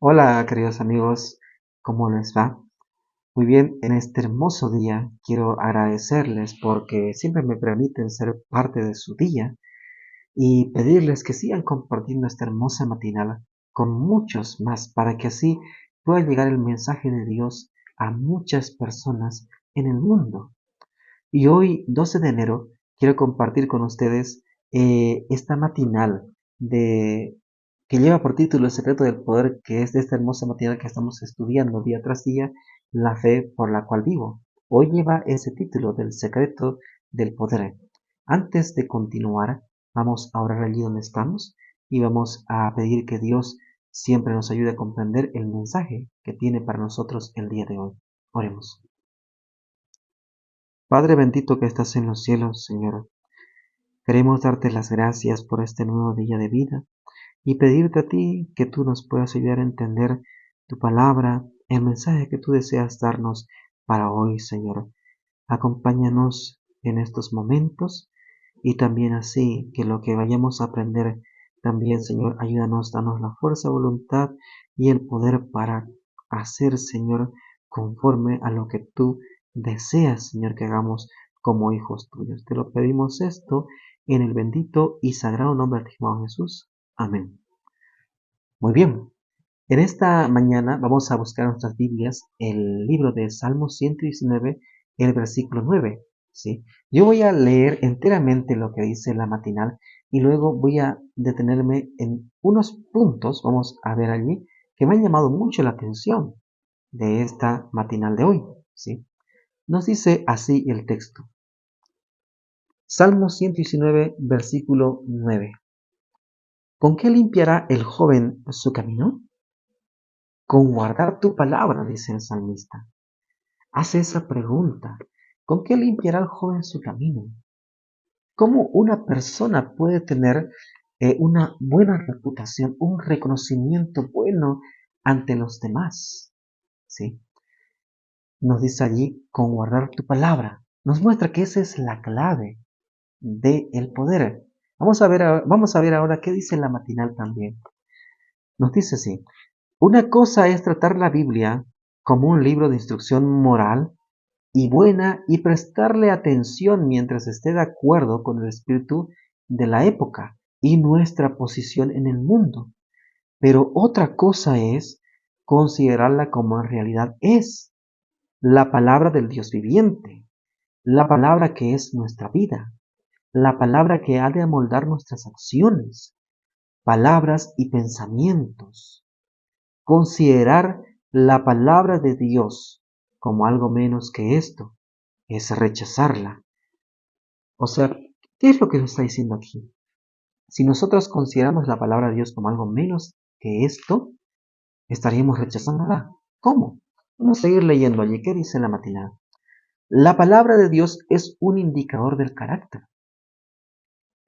Hola, queridos amigos, ¿cómo les va? Muy bien, en este hermoso día quiero agradecerles porque siempre me permiten ser parte de su día y pedirles que sigan compartiendo esta hermosa matinal con muchos más para que así pueda llegar el mensaje de Dios a muchas personas en el mundo. Y hoy, 12 de enero, quiero compartir con ustedes esta matinal de, que lleva por título El secreto del poder, que es de esta hermosa matinal que estamos estudiando día tras día, la fe por la cual vivo. Hoy lleva ese título del secreto del poder. Antes de continuar, vamos a orar allí donde estamos y vamos a pedir que Dios siempre nos ayude a comprender el mensaje que tiene para nosotros el día de hoy. Oremos. Padre bendito que estás en los cielos, Señor, queremos darte las gracias por este nuevo día de vida y pedirte a ti que tú nos puedas ayudar a entender tu palabra, el mensaje que tú deseas darnos para hoy, Señor. Acompáñanos en estos momentos y también así que lo que vayamos a aprender también, Señor, ayúdanos, danos la fuerza, voluntad y el poder para hacer, Señor, conforme a lo que tú deseas, Señor, que hagamos como hijos tuyos. Te lo pedimos esto en el bendito y sagrado nombre de Jesús. Amén. Muy bien. En esta mañana vamos a buscar en nuestras Biblias el libro de Salmos 119, el versículo 9. ¿Sí? Yo voy a leer enteramente lo que dice la matinal y luego voy a detenerme en unos puntos, vamos a ver allí, que me han llamado mucho la atención de esta matinal de hoy. ¿Sí? Nos dice así el texto. Salmos 119, versículo 9. ¿Con qué limpiará el joven su camino? Con guardar tu palabra, dice el salmista. Hace esa pregunta. ¿Con qué limpiará el joven su camino? ¿Cómo una persona puede tener una buena reputación, un reconocimiento bueno ante los demás? ¿Sí? Nos dice allí, con guardar tu palabra. Nos muestra que esa es la clave del poder. Vamos a ver ahora qué dice la matinal también. Nos dice así. Una cosa es tratar la Biblia como un libro de instrucción moral y buena y prestarle atención mientras esté de acuerdo con el espíritu de la época y nuestra posición en el mundo. Pero otra cosa es considerarla como en realidad es la palabra del Dios viviente, la palabra que es nuestra vida, la palabra que ha de amoldar nuestras acciones, palabras y pensamientos. Considerar la palabra de Dios como algo menos que esto es rechazarla. O sea, ¿qué es lo que nos está diciendo aquí? Si nosotros consideramos la palabra de Dios como algo menos que esto, estaríamos rechazándola. ¿Cómo? Vamos a seguir leyendo allí. ¿Qué dice la matinal? La palabra de Dios es un indicador del carácter,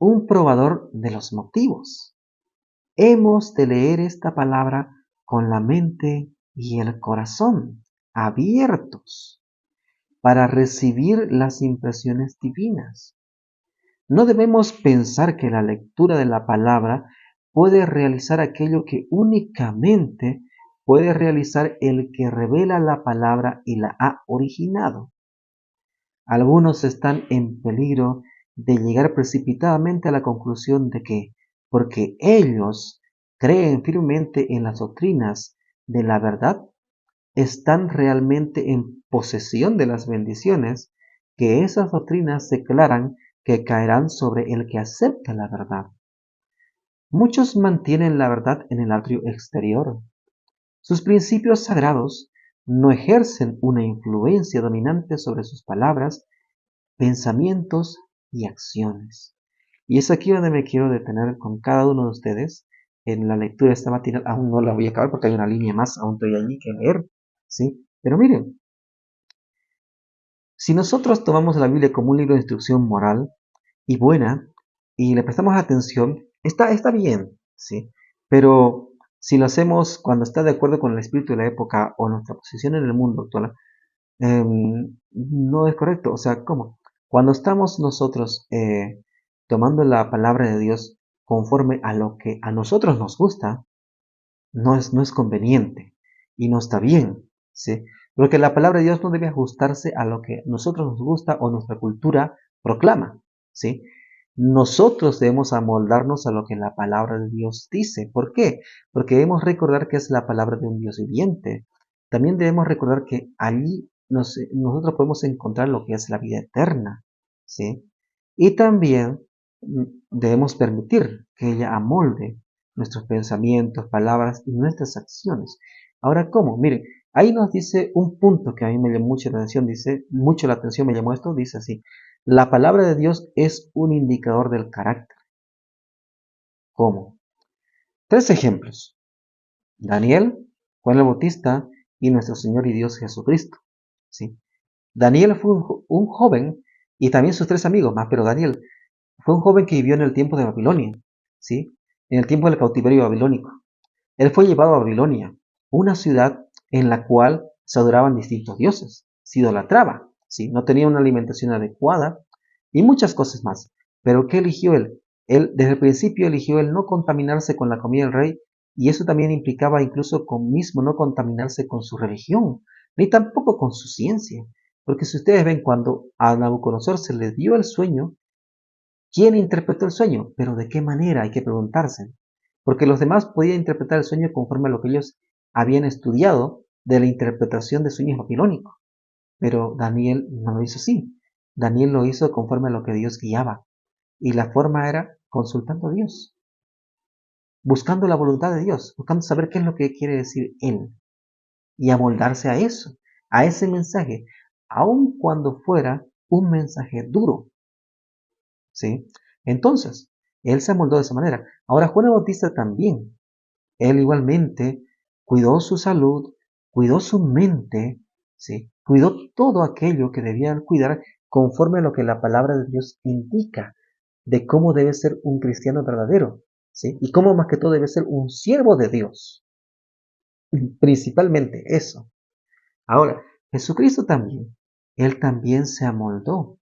un probador de los motivos. Hemos de leer esta palabra con la mente y el corazón abiertos para recibir las impresiones divinas. No debemos pensar que la lectura de la palabra puede realizar aquello que únicamente puede realizar el que revela la palabra y la ha originado. Algunos están en peligro de llegar precipitadamente a la conclusión de que, porque ellos creen firmemente en las doctrinas de la verdad, están realmente en posesión de las bendiciones que esas doctrinas declaran que caerán sobre el que acepta la verdad. Muchos mantienen la verdad en el atrio exterior. Sus principios sagrados no ejercen una influencia dominante sobre sus palabras, pensamientos y acciones. Y es aquí donde me quiero detener con cada uno de ustedes en la lectura de esta matinal. Aún no la voy a acabar porque hay una línea más, aún estoy allí que leer, ¿sí? Pero miren, si nosotros tomamos la Biblia como un libro de instrucción moral y buena y le prestamos atención, está bien, ¿sí? Pero si lo hacemos cuando está de acuerdo con el espíritu de la época o nuestra posición en el mundo actual, no es correcto. O sea, ¿cómo? Cuando estamos nosotros tomando la palabra de Dios conforme a lo que a nosotros nos gusta, no es conveniente y no está bien, ¿sí? Porque la palabra de Dios no debe ajustarse a lo que a nosotros nos gusta o nuestra cultura proclama, ¿sí? Nosotros debemos amoldarnos a lo que la palabra de Dios dice. ¿Por qué? Porque debemos recordar que es la palabra de un Dios viviente. También debemos recordar que allí nosotros podemos encontrar lo que es la vida eterna, ¿sí? Y también debemos permitir que ella amolde nuestros pensamientos, palabras y nuestras acciones. Ahora, ¿cómo? Mire, ahí nos dice un punto que a mí me llamó mucho la atención, dice, mucho la atención me llamó esto, dice así: la palabra de Dios es un indicador del carácter. ¿Cómo? Tres ejemplos: Daniel, Juan el Bautista y nuestro Señor y Dios Jesucristo. ¿Sí? Daniel fue un joven, y también sus tres amigos más, pero Daniel fue un joven que vivió en el tiempo de Babilonia, ¿sí? En el tiempo del cautiverio babilónico. Él fue llevado a Babilonia, una ciudad en la cual se adoraban distintos dioses, se idolatraba, ¿sí? No tenía una alimentación adecuada y muchas cosas más. Pero ¿qué eligió él? Él desde el principio eligió el no contaminarse con la comida del rey, y eso también implicaba incluso con mismo no contaminarse con su religión, ni tampoco con su ciencia. Porque si ustedes ven, cuando a Nabucodonosor se le dio el sueño, ¿quién interpretó el sueño? Pero ¿de qué manera? Hay que preguntarse. Porque los demás podían interpretar el sueño conforme a lo que ellos habían estudiado de la interpretación de sueños babilónicos. Pero Daniel no lo hizo así. Daniel lo hizo conforme a lo que Dios guiaba. Y la forma era consultando a Dios, buscando la voluntad de Dios, buscando saber qué es lo que quiere decir Él y amoldarse a eso, a ese mensaje, aun cuando fuera un mensaje duro. ¿Sí? Entonces, Él se amoldó de esa manera. Ahora, Juan el Bautista también. Él igualmente cuidó su salud, cuidó su mente, ¿sí? Cuidó todo aquello que debían cuidar conforme a lo que la palabra de Dios indica de cómo debe ser un cristiano verdadero, ¿sí? Y cómo más que todo debe ser un siervo de Dios. Principalmente eso. Ahora, Jesucristo también, Él también se amoldó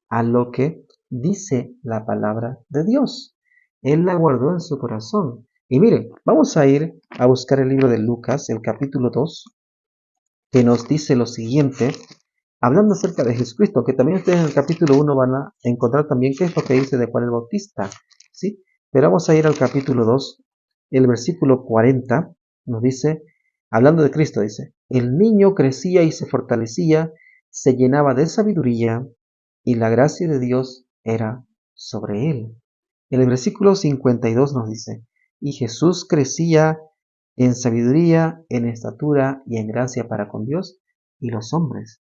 a lo que dice la palabra de Dios. Él la guardó en su corazón. Y miren, vamos a ir a buscar el libro de Lucas, el capítulo 2, que nos dice lo siguiente, hablando acerca de Jesucristo, que también ustedes en el capítulo 1 van a encontrar también qué es lo que dice de Juan el Bautista, ¿sí? Pero vamos a ir al capítulo 2, el versículo 40, nos dice, hablando de Cristo, dice: el niño crecía y se fortalecía, se llenaba de sabiduría, y la gracia de Dios era sobre él. En el versículo 52 nos dice: y Jesús crecía en sabiduría, en estatura y en gracia para con Dios y los hombres.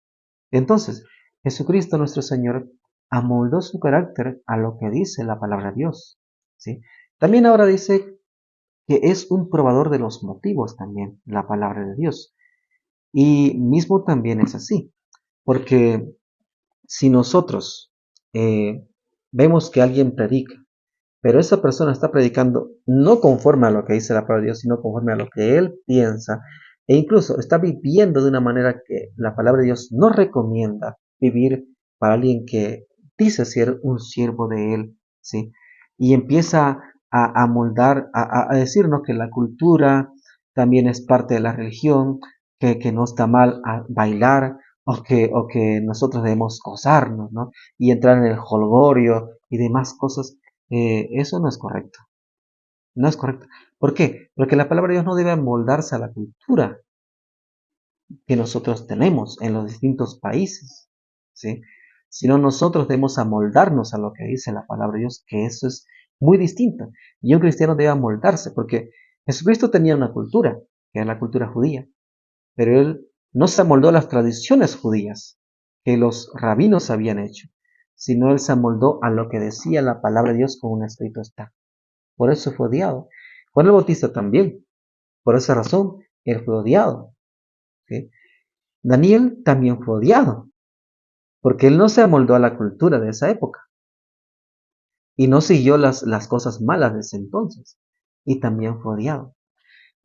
Entonces, Jesucristo nuestro Señor amoldó su carácter a lo que dice la palabra de Dios, ¿sí? También ahora dice que es un probador de los motivos también, la palabra de Dios. Y mismo también es así, porque si nosotros vemos que alguien predica, pero esa persona está predicando no conforme a lo que dice la palabra de Dios, sino conforme a lo que él piensa, e incluso está viviendo de una manera que la palabra de Dios no recomienda vivir para alguien que dice ser un siervo de él, ¿sí? Y empieza a moldar, a decirnos que la cultura también es parte de la religión, que no está mal a bailar, o que nosotros debemos gozarnos, ¿no? Y entrar en el jolgorio y demás cosas. Eso no es correcto. No es correcto. ¿Por qué? Porque la palabra de Dios no debe moldarse a la cultura que nosotros tenemos en los distintos países, ¿sí? Sino nosotros debemos amoldarnos a lo que dice la palabra de Dios, que eso es muy distinto. Y un cristiano debe amoldarse, porque Jesucristo tenía una cultura, que era la cultura judía, pero él no se amoldó a las tradiciones judías que los rabinos habían hecho, sino él se amoldó a lo que decía la palabra de Dios, como un escrito está. Por eso fue odiado. Juan el Bautista también. Por esa razón, él fue odiado, ¿sí? Daniel también fue odiado, porque él no se amoldó a la cultura de esa época y no siguió las cosas malas de ese entonces, y también fue odiado.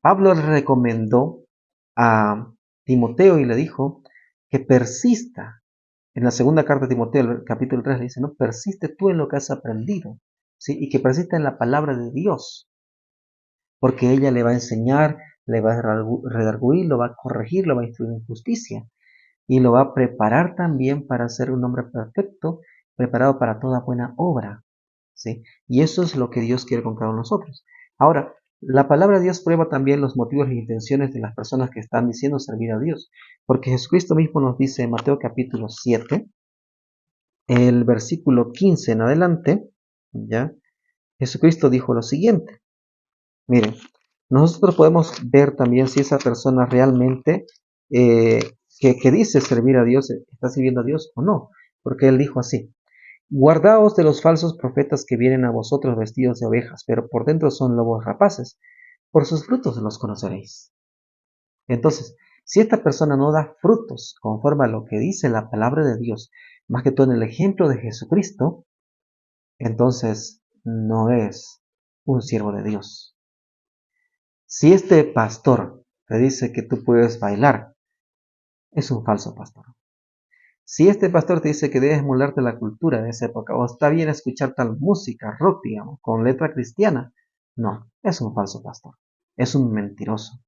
Pablo le recomendó a Timoteo y le dijo que persista. En la segunda carta de Timoteo, el capítulo 3, le dice: no, persiste tú en lo que has aprendido, ¿sí? Y que persista en la palabra de Dios. porque ella le va a enseñar, le va a redarguir, lo va a corregir, lo va a instruir en justicia y lo va a preparar también para ser un hombre perfecto, preparado para toda buena obra. ¿Sí? Y eso es lo que Dios quiere con cada uno de nosotros. Ahora, la palabra de Dios prueba también los motivos e intenciones de las personas que están diciendo servir a Dios, porque Jesucristo mismo nos dice en Mateo capítulo 7, el versículo 15 en adelante, ¿ya? Jesucristo dijo lo siguiente. Miren, nosotros podemos ver también si esa persona realmente eh, que dice servir a Dios, está sirviendo a Dios o no, porque él dijo así: guardaos de los falsos profetas que vienen a vosotros vestidos de ovejas, pero por dentro son lobos rapaces. Por sus frutos los conoceréis. Entonces, si esta persona no da frutos conforme a lo que dice la palabra de Dios, más que todo en el ejemplo de Jesucristo, entonces no es un siervo de Dios. Si este pastor te dice que tú puedes bailar, es un falso pastor. Si este pastor te dice que debes molarte la cultura de esa época, o está bien escuchar tal música, rock, digamos, con letra cristiana, no, es un falso pastor. Es un mentiroso.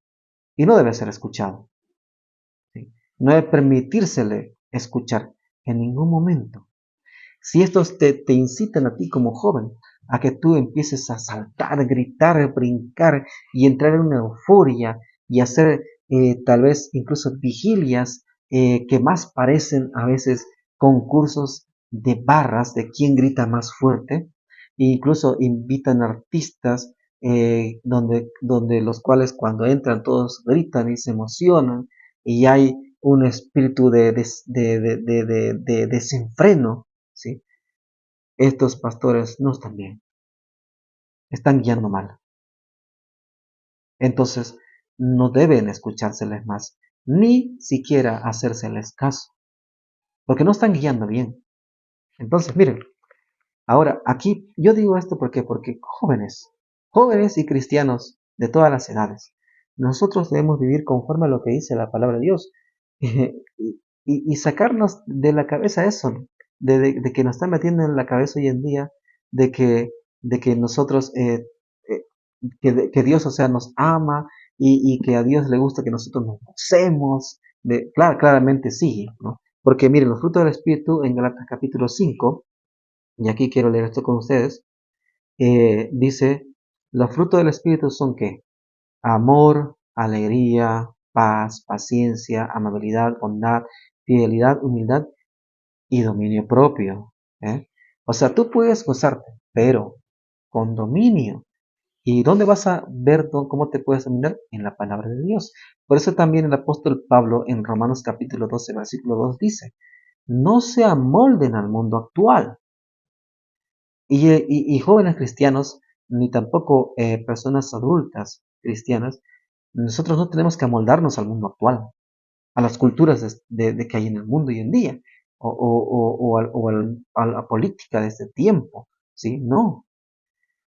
Y no debe ser escuchado. ¿Sí? No debe permitírsele escuchar en ningún momento. Si estos te incitan a ti como joven, a que tú empieces a saltar, gritar, brincar y entrar en una euforia y hacer tal vez incluso vigilias que más parecen a veces concursos de barras de quién grita más fuerte, e incluso invitan artistas donde los cuales cuando entran todos gritan y se emocionan y hay un espíritu de desenfreno, ¿sí? Estos pastores no están bien, están guiando mal. Entonces, no deben escuchárseles más, ni siquiera hacérseles caso, porque no están guiando bien. Entonces, miren, ahora aquí yo digo esto porque jóvenes y cristianos de todas las edades, nosotros debemos vivir conforme a lo que dice la palabra de Dios y sacarnos de la cabeza eso, ¿no? de que nos está metiendo en la cabeza hoy en día de que, de que nosotros, que Dios, o sea, nos ama y que a Dios le gusta que nosotros nos gocemos. Claro, claramente sí, ¿no? Porque miren, los frutos del Espíritu en Galatas capítulo 5, y aquí quiero leer esto con ustedes, dice, los frutos del Espíritu son ¿qué? Amor, alegría, paz, paciencia, amabilidad, bondad, fidelidad, humildad y dominio propio. ¿Eh? O sea, tú puedes gozarte, pero con dominio. ¿Y dónde vas a ver cómo te puedes dominar? En la palabra de Dios. Por eso también el apóstol Pablo en Romanos capítulo 12, versículo 2 dice, no se amolden al mundo actual. Y jóvenes cristianos, ni tampoco personas adultas cristianas, nosotros no tenemos que amoldarnos al mundo actual, a las culturas que hay en el mundo hoy en día, a la política de este tiempo, ¿sí? No.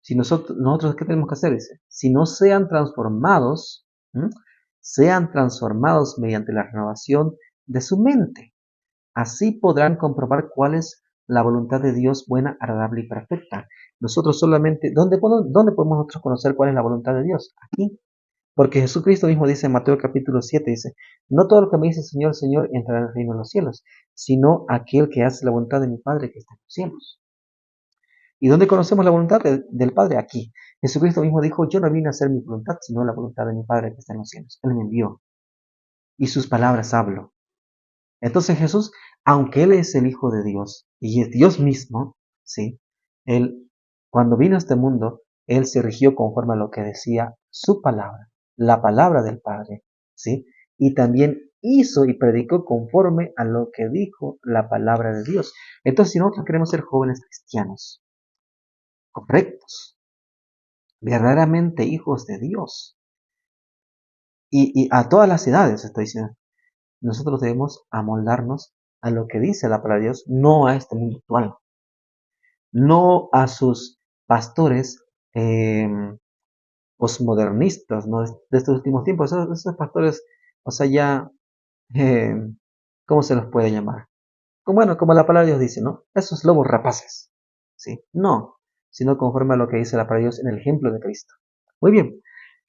Si nosotros ¿qué tenemos que hacer? Dice, si no sean transformados, ¿m? Sean transformados mediante la renovación de su mente. Así podrán comprobar cuál es la voluntad de Dios buena, agradable y perfecta. Nosotros solamente, ¿dónde podemos nosotros conocer cuál es la voluntad de Dios? Aquí. Porque Jesucristo mismo dice en Mateo capítulo 7, dice, no todo lo que me dice Señor, Señor entrará en el reino de los cielos, sino aquel que hace la voluntad de mi Padre que está en los cielos. ¿Y dónde conocemos la voluntad del Padre? Aquí. Jesucristo mismo dijo, yo no vine a hacer mi voluntad, sino la voluntad de mi Padre que está en los cielos. Él me envió y sus palabras hablo. Entonces Jesús, aunque Él es el Hijo de Dios y es Dios mismo, ¿sí? Él, cuando vino a este mundo, Él se rigió conforme a lo que decía su palabra, la palabra del Padre, ¿sí? Y también hizo y predicó conforme a lo que dijo la palabra de Dios. Entonces, si nosotros queremos ser jóvenes cristianos, correctos, verdaderamente hijos de Dios, y a todas las edades, estoy diciendo, nosotros debemos amoldarnos a lo que dice la palabra de Dios, no a este mundo actual, no a sus pastores eh, posmodernistas, ¿no? De estos últimos tiempos, esos pastores, o sea, ya, eh, ¿cómo se los puede llamar? Bueno, como la palabra de Dios dice, ¿no? Esos lobos rapaces, ¿sí? No, sino conforme a lo que dice la palabra de Dios en el ejemplo de Cristo. Muy bien,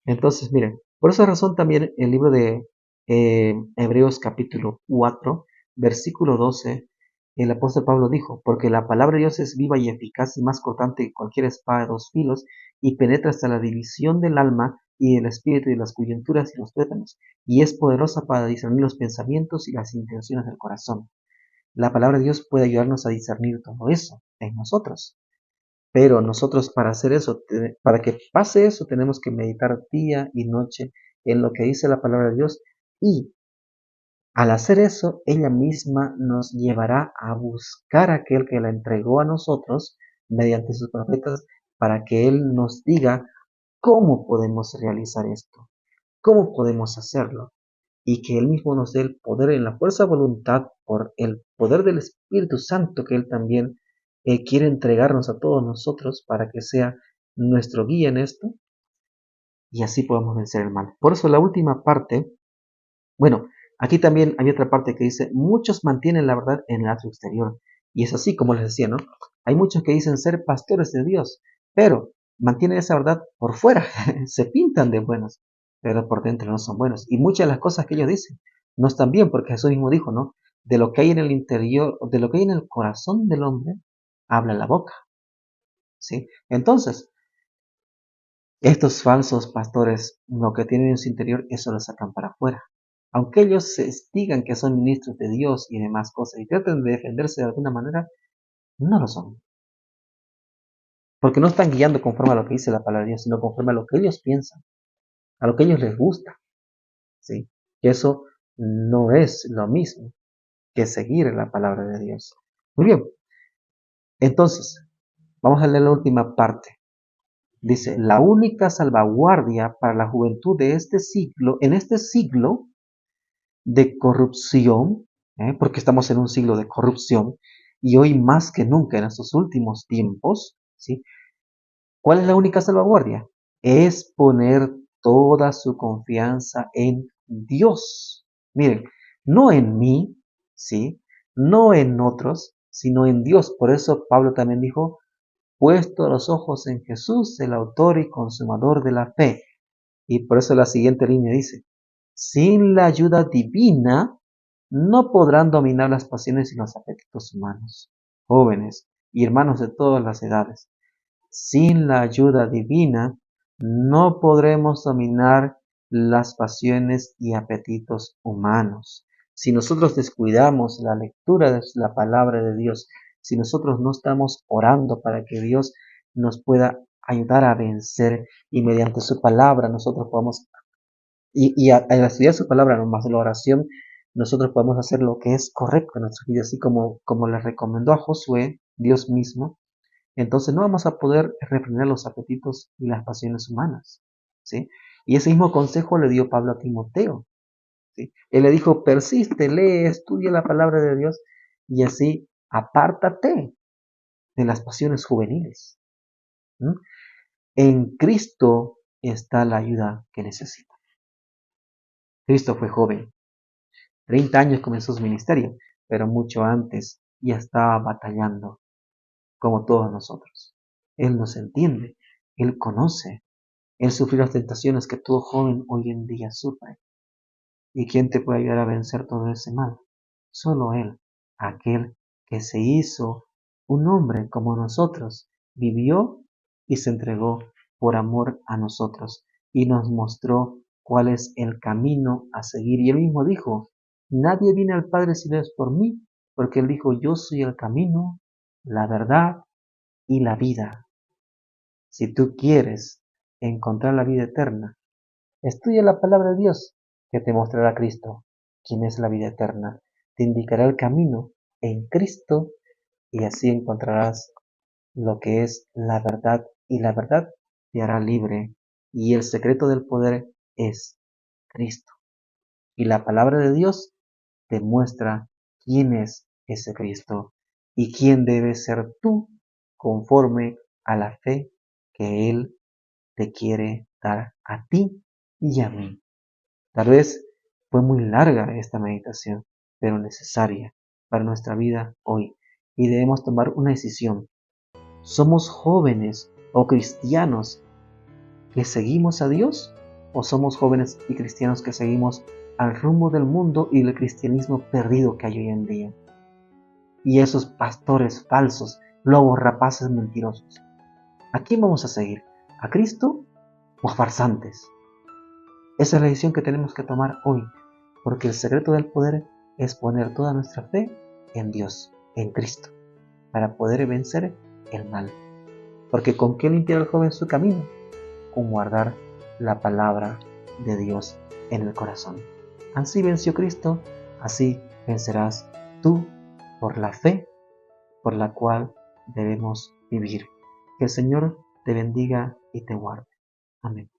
Entonces, miren, por esa razón también el libro de Hebreos capítulo 4, versículo 12, el apóstol Pablo dijo, porque la palabra de Dios es viva y eficaz y más cortante que cualquier espada de dos filos y penetra hasta la división del alma y del espíritu y de las coyunturas y los tuétanos, y es poderosa para discernir los pensamientos y las intenciones del corazón. La palabra de Dios puede ayudarnos a discernir todo eso en nosotros. Pero nosotros para hacer eso, para que pase eso, tenemos que meditar día y noche en lo que dice la palabra de Dios y al hacer eso, ella misma nos llevará a buscar a aquel que la entregó a nosotros mediante sus profetas para que Él nos diga cómo podemos realizar esto, cómo podemos hacerlo y que Él mismo nos dé el poder en la fuerza de voluntad por el poder del Espíritu Santo que Él también quiere entregarnos a todos nosotros para que sea nuestro guía en esto y así podamos vencer el mal. Por eso la última parte, bueno, aquí también hay otra parte que dice, muchos mantienen la verdad en el acto exterior. Y es así como les decía, ¿no? Hay muchos que dicen ser pastores de Dios, pero mantienen esa verdad por fuera, se pintan de buenos, pero por dentro no son buenos. Y muchas de las cosas que ellos dicen no están bien, porque Jesús mismo dijo, ¿no? De lo que hay en el interior, de lo que hay en el corazón del hombre, habla la boca, ¿sí? Entonces, estos falsos pastores, lo que tienen en su interior, eso lo sacan para afuera. Aunque ellos se digan que son ministros de Dios y demás cosas y traten de defenderse de alguna manera, no lo son. Porque no están guiando conforme a lo que dice la palabra de Dios, sino conforme a lo que ellos piensan, a lo que ellos les gusta. ¿Sí? Y eso no es lo mismo que seguir la palabra de Dios. Muy bien, entonces, vamos a leer la última parte. Dice, la única salvaguardia para la juventud de este siglo, en este siglo, de corrupción, porque estamos en un siglo de corrupción, y hoy más que nunca en estos últimos tiempos, ¿sí? ¿Cuál es la única salvaguardia? Es poner toda su confianza en Dios. Miren, no en mí, ¿sí? No en otros, sino en Dios. Por eso Pablo también dijo, puesto los ojos en Jesús, el autor y consumador de la fe. Y por eso la siguiente línea dice, sin la ayuda divina, no podrán dominar las pasiones y los apetitos humanos. Jóvenes y hermanos de todas las edades, sin la ayuda divina, no podremos dominar las pasiones y apetitos humanos. Si nosotros descuidamos la lectura de la palabra de Dios, si nosotros no estamos orando para que Dios nos pueda ayudar a vencer y mediante su palabra nosotros podamos al estudiar su palabra, no más de la oración, nosotros podemos hacer lo que es correcto en nuestra vida, así como le recomendó a Josué, Dios mismo. Entonces no vamos a poder refrenar los apetitos y las pasiones humanas, ¿sí? Y ese mismo consejo le dio Pablo a Timoteo, ¿sí? Él le dijo, persiste, lee, estudia la palabra de Dios y así apártate de las pasiones juveniles. ¿Mm? En Cristo está la ayuda que necesita. Cristo fue joven, 30 años comenzó su ministerio, pero mucho antes ya estaba batallando, como todos nosotros. Él nos entiende, Él conoce, Él sufrió las tentaciones que todo joven hoy en día sufre. ¿Y quién te puede ayudar a vencer todo ese mal? Solo Él, aquel que se hizo un hombre como nosotros, vivió y se entregó por amor a nosotros y nos mostró cuál es el camino a seguir. Y Él mismo dijo, nadie viene al Padre si no es por mí, porque Él dijo, yo soy el camino, la verdad y la vida. Si tú quieres encontrar la vida eterna, estudia la palabra de Dios, que te mostrará Cristo, quien es la vida eterna. Te indicará el camino en Cristo y así encontrarás lo que es la verdad y la verdad te hará libre. Y el secreto del poder es Cristo. Y la palabra de Dios te muestra quién es ese Cristo y quién debes ser tú conforme a la fe que Él te quiere dar a ti y a mí. Tal vez fue muy larga esta meditación, pero necesaria para nuestra vida hoy. Y debemos tomar una decisión. ¿Somos jóvenes o cristianos que seguimos a Dios? ¿O somos jóvenes y cristianos que seguimos al rumbo del mundo y del cristianismo perdido que hay hoy en día? Y esos pastores falsos, lobos rapaces mentirosos. ¿A quién vamos a seguir? ¿A Cristo o a farsantes? Esa es la decisión que tenemos que tomar hoy, porque el secreto del poder es poner toda nuestra fe en Dios, en Cristo, para poder vencer el mal. Porque ¿con qué limpiar al joven su camino? Con guardar la palabra de Dios en el corazón. Así venció Cristo, así vencerás tú por la fe por la cual debemos vivir. Que el Señor te bendiga y te guarde. Amén.